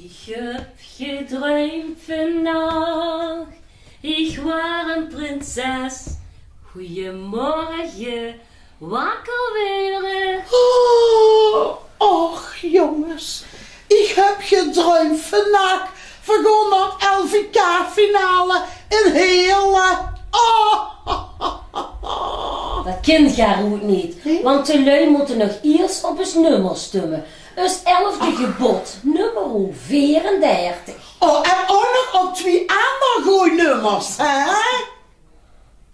Ich hab geträumt vannacht, ich war een prinses. Goeiemorgen, wakker weer. Och jongens, ik heb gedroomd vannacht. Vergon dat LVK-finale in Heerlen. Dat kind gaat ook niet, want de lui moeten nog eerst op het nummer stemmen. Het 11e gebod, nummer 34. Oh, en ook nog op 2 andere goede nummers, hè?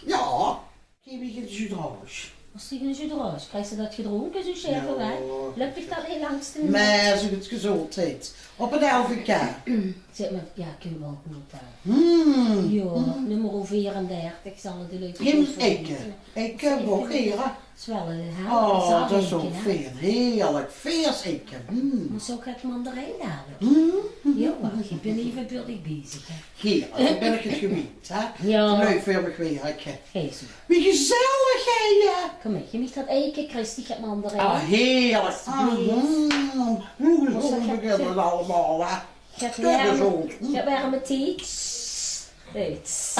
Ja, geef ik het jus d'orange. Wat is die een jus d'orange? Krijg je dat gedronken, zo zeker hè? Lukt ik dat heel langs de Nee, zo het gezondheid. Op een LVK. Zeg maar, ja, kun je wel goed aan. Ja, nummer 34 zal het de leuke Ik heb ook hier. Het is wel een Oh, dat is ook veel. Heerlijk. Vers eten. Maar zo gaat mandarijn dadelijk. Ja, wacht, ik ben even beeldig bezig. Hè. Hier, dan ben ik het gebied, hè? Ja. Leuk voor me werken. Geef ze. Wie gezellig, hè? Kom mee, je mag dat eiken, Christy gaat mandarijn. Ah, heerlijk. Hoe beginnen het allemaal, hè? Gaat Te gezond. warme thee. Uit.